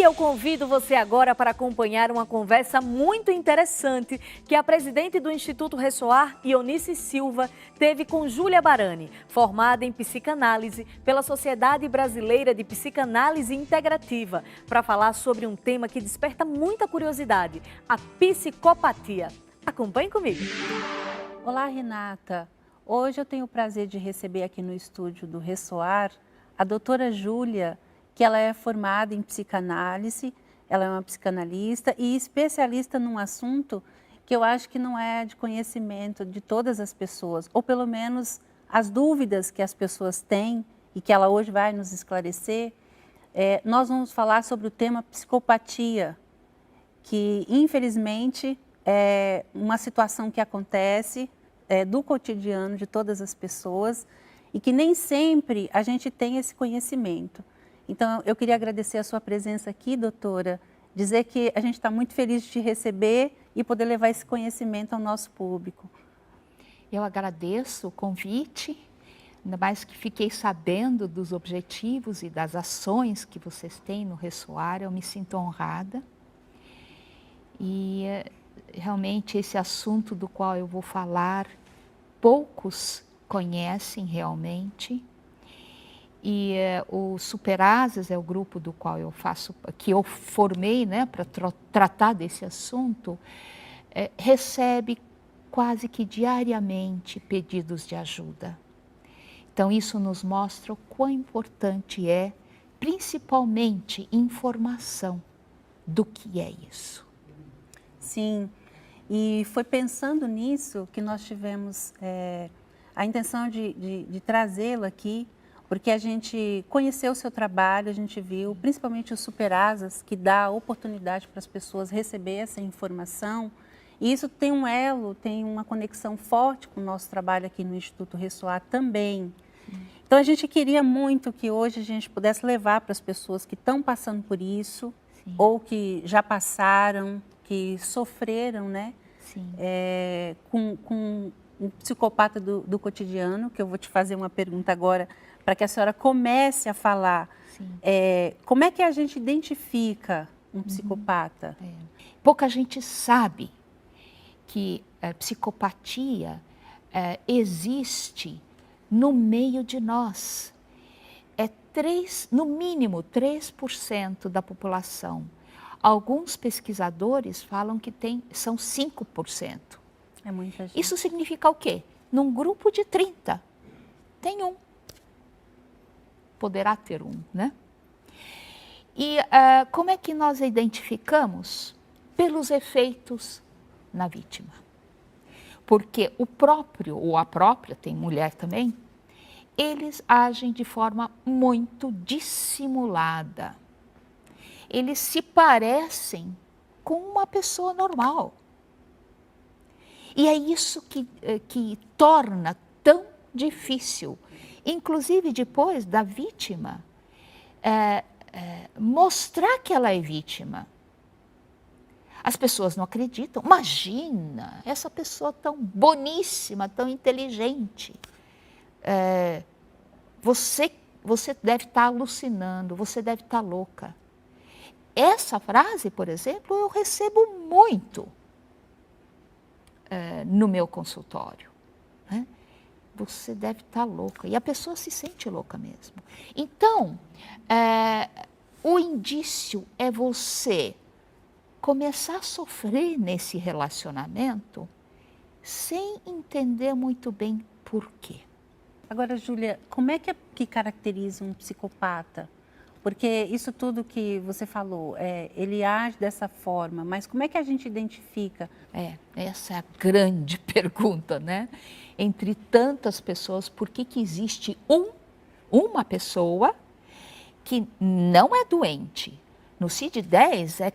eu convido você agora para acompanhar uma conversa muito interessante que a presidente do Instituto Ressoar, Ionice Silva, teve com Júlia Barani, formada em psicanálise pela Sociedade Brasileira de Psicanálise Integrativa, para falar sobre um tema que desperta muita curiosidade, a psicopatia. Acompanhe comigo. Olá, Renata. Hoje eu tenho o prazer de receber aqui no estúdio do Ressoar a doutora Júlia, que ela é formada em psicanálise, ela é uma psicanalista e especialista num assunto que eu acho que não é de conhecimento de todas as pessoas, ou pelo menos as dúvidas que as pessoas têm e que ela hoje vai nos esclarecer. Nós vamos falar sobre o tema psicopatia, que infelizmente é uma situação que acontece do cotidiano de todas as pessoas e que nem sempre a gente tem esse conhecimento. Então, eu queria agradecer a sua presença aqui, doutora, dizer que a gente está muito feliz de te receber e poder levar esse conhecimento ao nosso público. Eu agradeço o convite, ainda mais que fiquei sabendo dos objetivos e das ações que vocês têm no Ressoar, eu me sinto honrada. E realmente esse assunto do qual eu vou falar, poucos conhecem realmente. E o Superasas é o grupo do qual eu faço, que eu formei, né, para tratar desse assunto, recebe quase que diariamente pedidos de ajuda. Então isso nos mostra o quão importante é, principalmente, informação do que é isso. Sim, e foi pensando nisso que nós tivemos a intenção de trazê-lo aqui, porque a gente conheceu o seu trabalho, a gente viu, principalmente o Superasas, que dá a oportunidade para as pessoas receber essa informação. E isso tem um elo, tem uma conexão forte com o nosso trabalho aqui no Instituto Ressoar também. Então, a gente queria muito que hoje a gente pudesse levar para as pessoas que estão passando por isso, sim, ou que já passaram, que sofreram, né? Sim. Com um psicopata do cotidiano, que eu vou te fazer uma pergunta agora, para que a senhora comece a falar. Como é que a gente identifica um psicopata? Pouca gente sabe que a psicopatia existe no meio de nós. No mínimo 3% da população. Alguns pesquisadores falam que são 5%. É muita gente. Isso significa o quê? Num grupo de 30, tem um. Poderá ter um, né? E como é que nós identificamos? Pelos efeitos na vítima. Porque o próprio, ou a própria, tem mulher também, eles agem de forma muito dissimulada. Eles se parecem com uma pessoa normal. E é isso que torna tão difícil, inclusive depois da vítima, mostrar que ela é vítima. As pessoas não acreditam. Imagina, essa pessoa tão boníssima, tão inteligente. Você deve estar alucinando, você deve estar louca. Essa frase, por exemplo, eu recebo muito no meu consultório. Né? Você deve estar louca. E a pessoa se sente louca mesmo. Então, o indício é você começar a sofrer nesse relacionamento sem entender muito bem por quê. Agora, Júlia, como é que caracteriza um psicopata? Porque isso tudo que você falou, ele age dessa forma, mas como é que a gente identifica? Essa é a grande pergunta, né? Entre tantas pessoas, por que existe uma pessoa que não é doente? No CID-10 é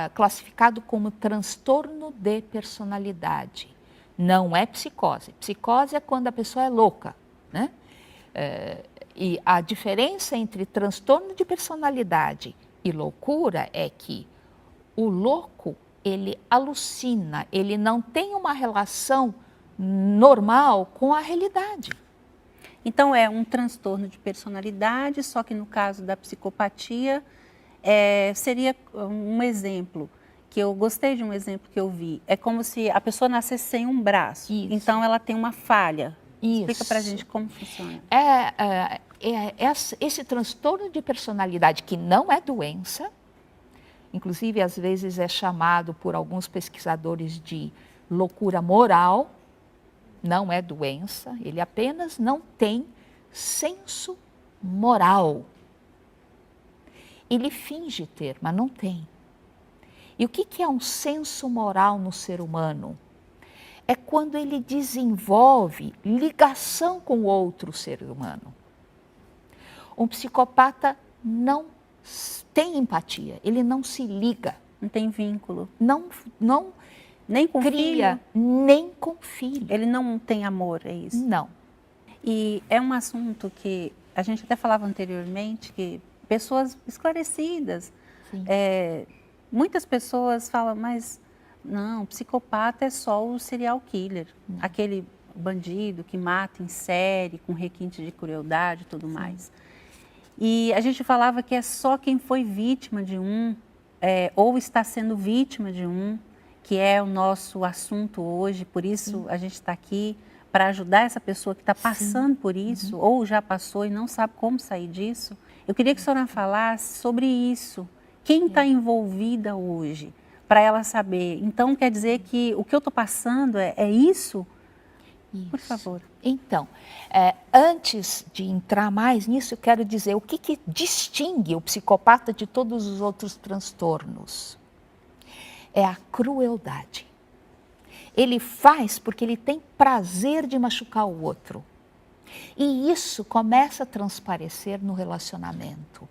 classificado como transtorno de personalidade. Não é psicose. Psicose é quando a pessoa é louca, né? E a diferença entre transtorno de personalidade e loucura é que o louco, ele alucina, ele não tem uma relação normal com a realidade. Então, é um transtorno de personalidade, só que no caso da psicopatia, seria um exemplo, que eu gostei de um exemplo que eu vi. É como se a pessoa nascesse sem um braço. Isso. Então, ela tem uma falha. Isso. Explica pra gente como funciona. Esse transtorno de personalidade, que não é doença, inclusive às vezes é chamado por alguns pesquisadores de loucura moral, não é doença, ele apenas não tem senso moral. Ele finge ter, mas não tem. E o que é um senso moral no ser humano? É quando ele desenvolve ligação com outro ser humano. Um psicopata não tem empatia, ele não se liga. Não tem vínculo. Não Nem com cria, filho? nem com filho. Ele não tem amor, é isso? Não. E é um assunto que a gente até falava anteriormente, que pessoas esclarecidas, muitas pessoas falam, mas não, psicopata é só o serial killer, aquele bandido que mata em série, com requinte de crueldade e tudo mais. E a gente falava que é só quem foi vítima de ou está sendo vítima de que é o nosso assunto hoje, por isso a gente está aqui, para ajudar essa pessoa que está passando por isso, ou já passou e não sabe como sair disso. Eu queria que a senhora falasse sobre isso. Quem está envolvida hoje, para ela saber. Então, quer dizer que o que eu estou passando é isso? Isso? Por favor. Então, antes de entrar mais nisso, eu quero dizer o que distingue o psicopata de todos os outros transtornos. É a crueldade. Ele faz porque ele tem prazer de machucar o outro. E isso começa a transparecer no relacionamento.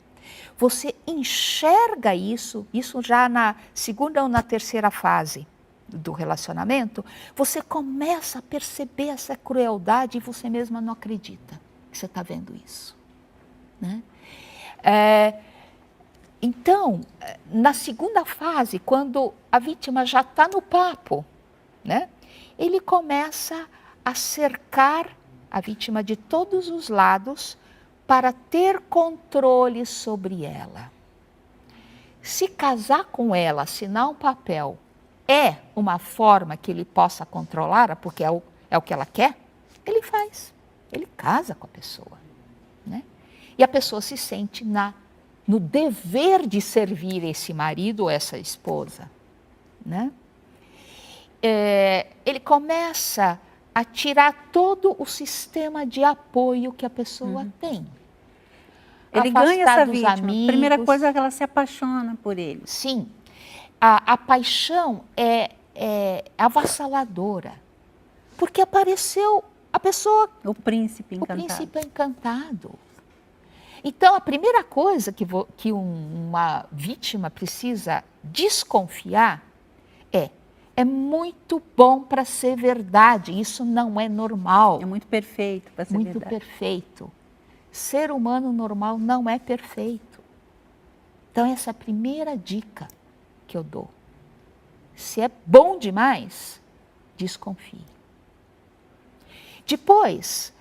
Você enxerga isso já na segunda ou na terceira fase do relacionamento, você começa a perceber essa crueldade e você mesma não acredita que você está vendo isso. Né? Então, na segunda fase, quando a vítima já está no papo, né, ele começa a cercar a vítima de todos os lados para ter controle sobre ela. Se casar com ela, assinar um papel, é uma forma que ele possa controlá-la, porque é o que ela quer, ele faz. Ele casa com a pessoa. Né? E a pessoa se sente no dever de servir esse marido ou essa esposa. Né? Ele começa a tirar todo o sistema de apoio que a pessoa tem. Ele Afastar ganha essa dos vítima. amigos. A primeira coisa é que ela se apaixona por ele. Sim. A paixão é avassaladora. Porque apareceu a pessoa... O príncipe encantado. O príncipe encantado. Então, a primeira coisa que uma vítima precisa desconfiar é muito bom para ser verdade. Isso não é normal. É muito perfeito para ser verdade. Muito perfeito. Ser humano normal não é perfeito. Então, essa é a primeira dica que eu dou. Se é bom demais, desconfie. Depois,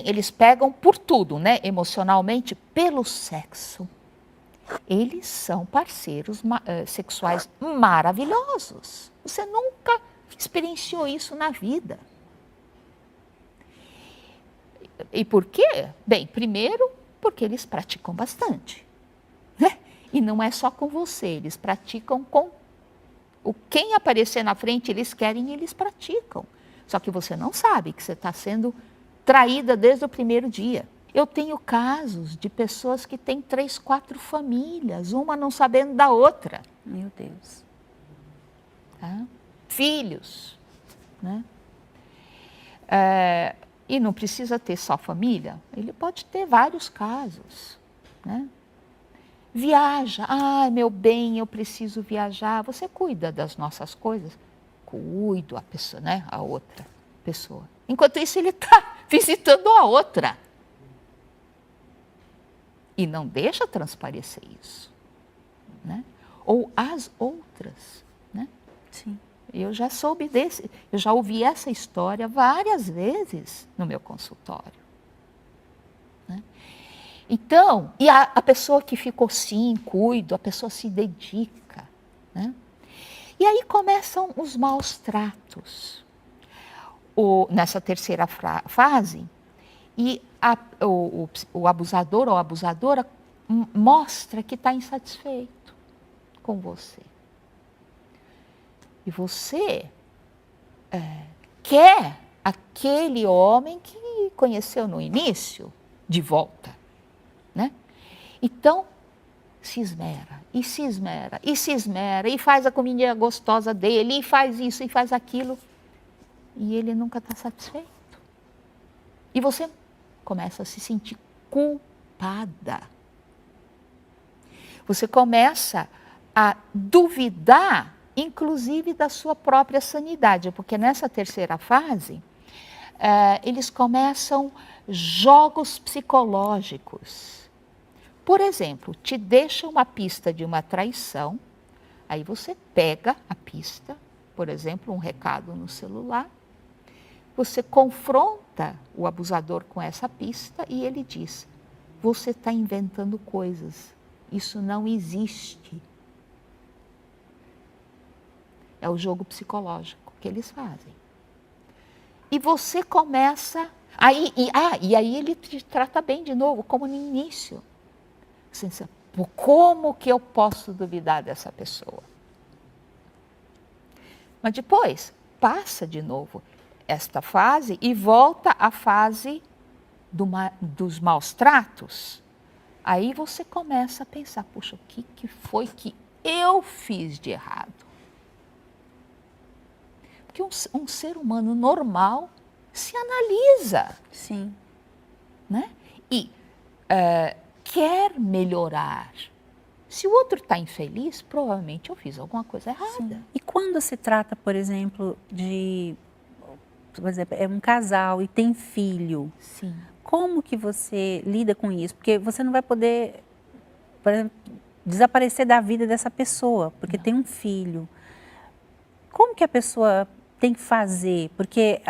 eles pegam por tudo, né? Emocionalmente, pelo sexo. Eles são parceiros sexuais maravilhosos. Você nunca experienciou isso na vida. E por quê? Bem, primeiro, porque eles praticam bastante. Né? E não é só com você, eles praticam com quem aparecer na frente, eles querem e eles praticam. Só que você não sabe que você está sendo traída desde o primeiro dia. Eu tenho casos de pessoas que têm 3, 4 famílias, uma não sabendo da outra. Meu Deus. Tá? Filhos. Né? E não precisa ter só família, ele pode ter vários casos. Né? Viaja, meu bem, eu preciso viajar. Você cuida das nossas coisas? Cuido a pessoa, né? A outra pessoa. Enquanto isso, ele está visitando a outra. E não deixa transparecer isso. Né? Ou as outras. Né? Sim. Eu já eu já ouvi essa história várias vezes no meu consultório. Né? Então, e a pessoa que ficou sim, cuido, a pessoa se dedica, né? E aí começam os maus tratos. Nessa terceira fase, e o abusador ou a abusadora mostra que está insatisfeito com você. E você quer aquele homem que conheceu no início de volta, né? Então, se esmera, e se esmera, e se esmera, e faz a comidinha gostosa dele, e faz isso, e faz aquilo, e ele nunca está satisfeito. E você começa a se sentir culpada. Você começa a duvidar, inclusive, da sua própria sanidade, porque nessa terceira fase, eles começam jogos psicológicos. Por exemplo, te deixa uma pista de uma traição, aí você pega a pista, por exemplo, um recado no celular, você confronta o abusador com essa pista e ele diz: você está inventando coisas, isso não existe. É o jogo psicológico que eles fazem. E você começa, e aí ele te trata bem de novo, como no início. Você diz: como que eu posso duvidar dessa pessoa? Mas depois, passa de novo esta fase e volta à fase dos maus tratos. Aí você começa a pensar: puxa, o que foi que eu fiz de errado? Porque um ser humano normal se analisa. Sim. Né? E quer melhorar. Se o outro está infeliz, provavelmente eu fiz alguma coisa errada. Sim. E quando se trata, por exemplo, de... Por exemplo, é um casal e tem filho. Sim. Como que você lida com isso? Porque você não vai poder, por exemplo, desaparecer da vida dessa pessoa, porque tem um filho. Como que a pessoa tem que fazer? Porque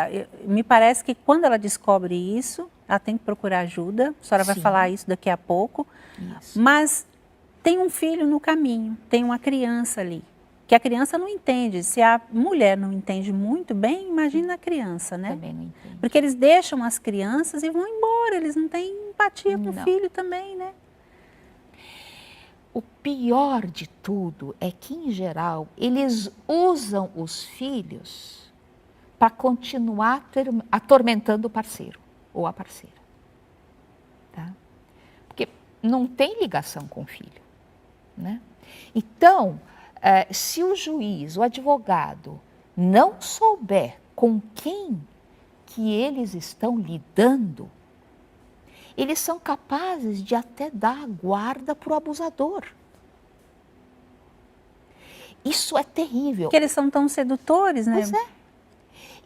me parece que quando ela descobre isso, ela tem que procurar ajuda. A senhora vai falar isso daqui a pouco. Isso. Mas tem um filho no caminho, tem uma criança ali. Que a criança não entende. Se a mulher não entende muito bem, imagina a criança, né? Também não entendo. Porque eles deixam as crianças e vão embora, eles não têm empatia com o Não. filho também, né? O pior de tudo é que, em geral, eles usam os filhos para continuar atormentando o parceiro ou a parceira. Tá? Porque não tem ligação com o filho, né? Então, se o juiz, o advogado, não souber com quem que eles estão lidando, eles são capazes de até dar a guarda para o abusador. Isso é terrível. Porque eles são tão sedutores, né? Pois é.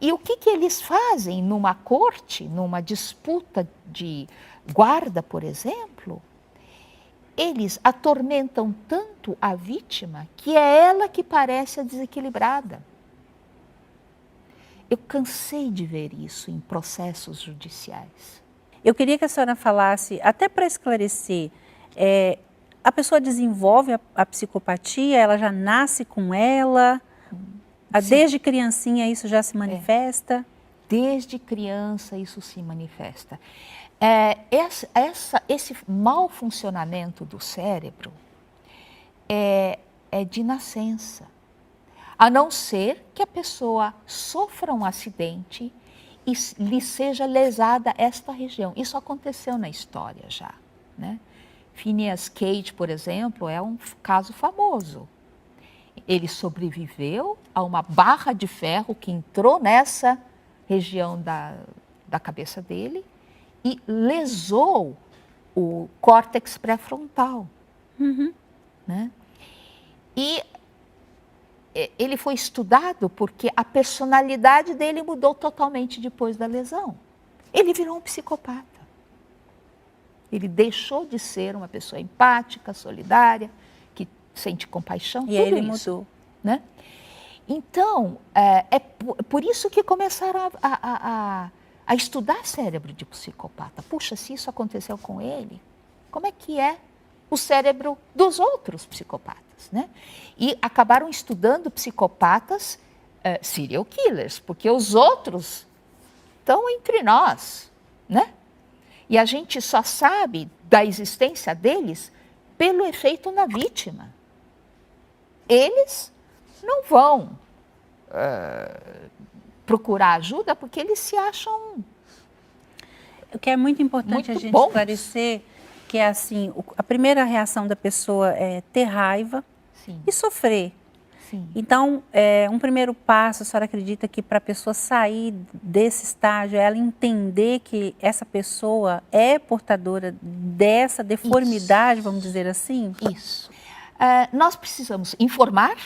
E o que eles fazem numa corte, numa disputa de guarda, por exemplo? Eles atormentam tanto a vítima que é ela que parece a desequilibrada. Eu cansei de ver isso em processos judiciais. Eu queria que a senhora falasse, até para esclarecer, a pessoa desenvolve a psicopatia, ela já nasce com ela? Desde criancinha isso já se manifesta? Desde criança isso se manifesta. Esse mau funcionamento do cérebro é de nascença. A não ser que a pessoa sofra um acidente e lhe seja lesada esta região. Isso aconteceu na história já, né? Phineas Cage, por exemplo, é um caso famoso. Ele sobreviveu a uma barra de ferro que entrou nessa região da cabeça dele e lesou o córtex pré-frontal. Né? E ele foi estudado porque a personalidade dele mudou totalmente depois da lesão. Ele virou um psicopata. Ele deixou de ser uma pessoa empática, solidária, que sente compaixão, E tudo aí ele isso, mudou. né? Então, é por isso que começaram a estudar cérebro de psicopata. Puxa, se isso aconteceu com ele, como é que é o cérebro dos outros psicopatas, né? E acabaram estudando psicopatas serial killers, porque os outros estão entre nós, né? E a gente só sabe da existência deles pelo efeito na vítima. Eles não vão procurar ajuda porque eles se acham... O que é muito importante a gente bons. esclarecer que é assim, a primeira reação da pessoa é ter raiva Sim. e sofrer. Sim. Então, um primeiro passo, a senhora acredita que para a pessoa sair desse estágio, é ela entender que essa pessoa é portadora dessa deformidade, vamos dizer assim? Isso. Nós precisamos informar,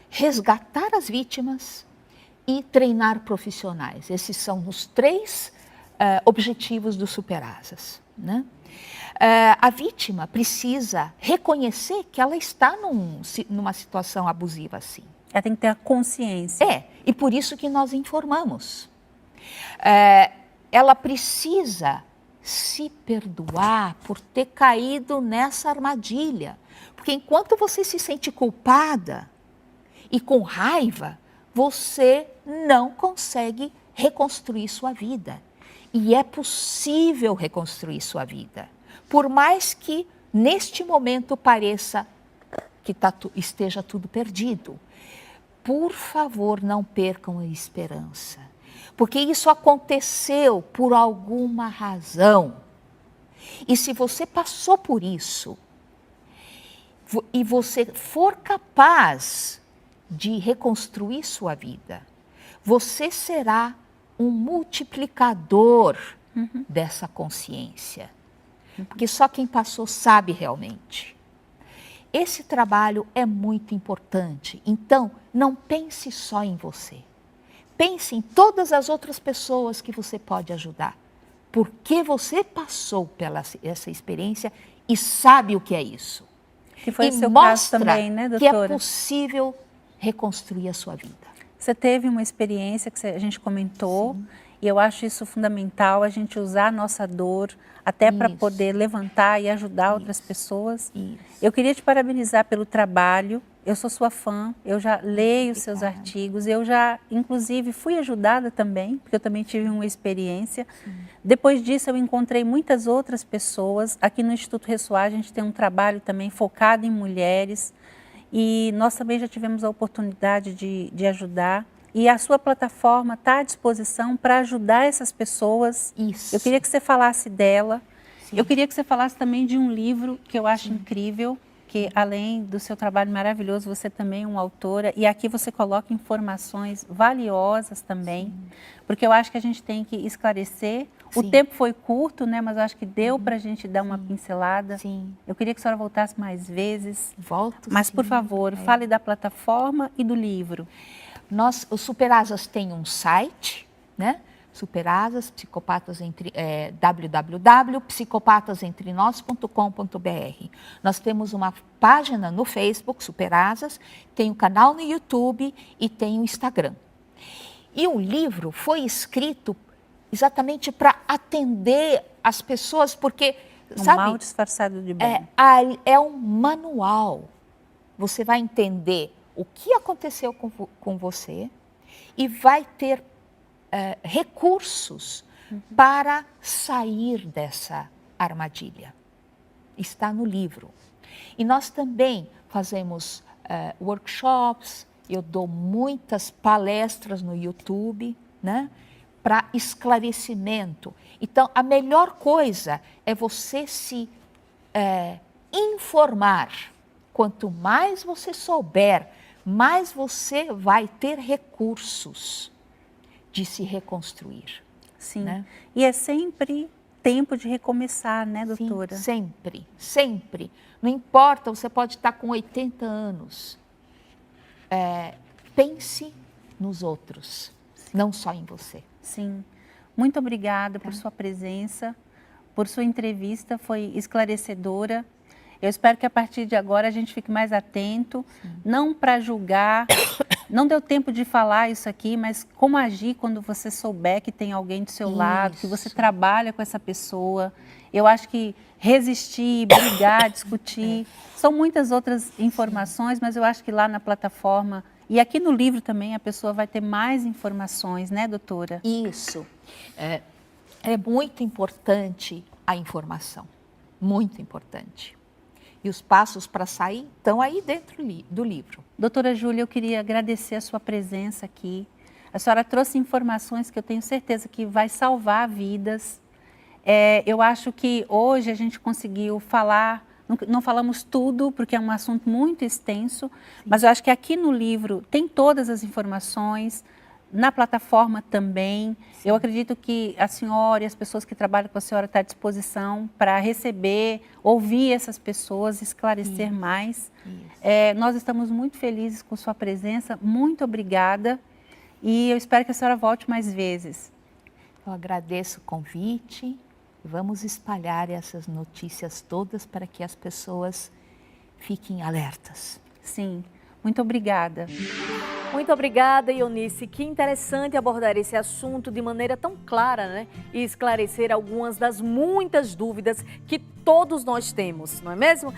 resgatar as vítimas e treinar profissionais. Esses são os 3 objetivos do Superasas, né? A vítima precisa reconhecer que ela está numa situação abusiva assim. Ela tem que ter a consciência. E por isso que nós informamos. Ela precisa se perdoar por ter caído nessa armadilha. Porque enquanto você se sente culpada e com raiva, você não consegue reconstruir sua vida. E é possível reconstruir sua vida. Por mais que neste momento pareça que esteja tudo perdido. Por favor, não percam a esperança. Porque isso aconteceu por alguma razão. E se você passou por isso, e você for capaz de reconstruir sua vida, você será um multiplicador dessa consciência. Porque só quem passou sabe realmente. Esse trabalho é muito importante. Então, não pense só em você. Pense em todas as outras pessoas que você pode ajudar. Porque você passou pela essa experiência e sabe o que é isso. Que foi e o seu caso mostra também, né, que doutora? é possível reconstruir a sua vida. Você teve uma experiência que a gente comentou. Sim. E eu acho isso fundamental, a gente usar a nossa dor até para poder levantar e ajudar outras pessoas. Isso. Eu queria te parabenizar pelo trabalho, eu sou sua fã, eu já leio os seus artigos, eu já, inclusive, fui ajudada também, porque eu também tive uma experiência. Sim. Depois disso, eu encontrei muitas outras pessoas. Aqui no Instituto Ressoar, a gente tem um trabalho também focado em mulheres e nós também já tivemos a oportunidade de ajudar. E a sua plataforma está à disposição para ajudar essas pessoas. Isso. Eu queria que você falasse dela. Sim. Eu queria que você falasse também de um livro que eu acho incrível, que além do seu trabalho maravilhoso, você também é uma autora. E aqui você coloca informações valiosas também, porque eu acho que a gente tem que esclarecer. O tempo foi curto, né? Mas eu acho que deu para a gente dar uma pincelada. Sim. Eu queria que a senhora voltasse mais vezes. Volto. Mas, por favor, fale da plataforma e do livro. O Superasas tem um site, né? Superasas, www.psicopatasentrenós.com.br. Nós temos uma página no Facebook, Superasas, tem um canal no YouTube e tem o Instagram. E o livro foi escrito exatamente para atender as pessoas, porque, sabe... mal disfarçado de bem. É um manual. Você vai entender o que aconteceu com você e vai ter recursos para sair dessa armadilha. Está no livro. E nós também fazemos workshops, eu dou muitas palestras no YouTube, né, para esclarecimento. Então, a melhor coisa é você se informar. Quanto mais você souber, mais você vai ter recursos de se reconstruir. Sim, né? E é sempre tempo de recomeçar, né, doutora? Sim, sempre, sempre. Não importa, você pode estar com 80 anos. Pense nos outros, não só em você. Sim. Muito obrigada por sua presença, por sua entrevista, foi esclarecedora. Eu espero que a partir de agora a gente fique mais atento, não para julgar, Não deu tempo de falar isso aqui, mas como agir quando você souber que tem alguém do seu lado, que você trabalha com essa pessoa. Eu acho que resistir, brigar, discutir, são muitas outras informações, mas eu acho que lá na plataforma e aqui no livro também a pessoa vai ter mais informações, né, doutora? Isso. É muito importante a informação, muito importante. E os passos para sair estão aí dentro do livro. Doutora Júlia, eu queria agradecer a sua presença aqui. A senhora trouxe informações que eu tenho certeza que vai salvar vidas. Eu acho que hoje a gente conseguiu falar, não falamos tudo, porque é um assunto muito extenso, mas eu acho que aqui no livro tem todas as informações, na plataforma também. Eu acredito que a senhora e as pessoas que trabalham com a senhora estão à disposição para receber, ouvir essas pessoas, esclarecer mais. Nós estamos muito felizes com sua presença, muito obrigada e eu espero que a senhora volte mais vezes. Eu agradeço o convite. Vamos espalhar essas notícias todas para que as pessoas fiquem alertas. Sim, muito obrigada. Muito obrigada, Eunice. Que interessante abordar esse assunto de maneira tão clara, né? E esclarecer algumas das muitas dúvidas que todos nós temos, não é mesmo?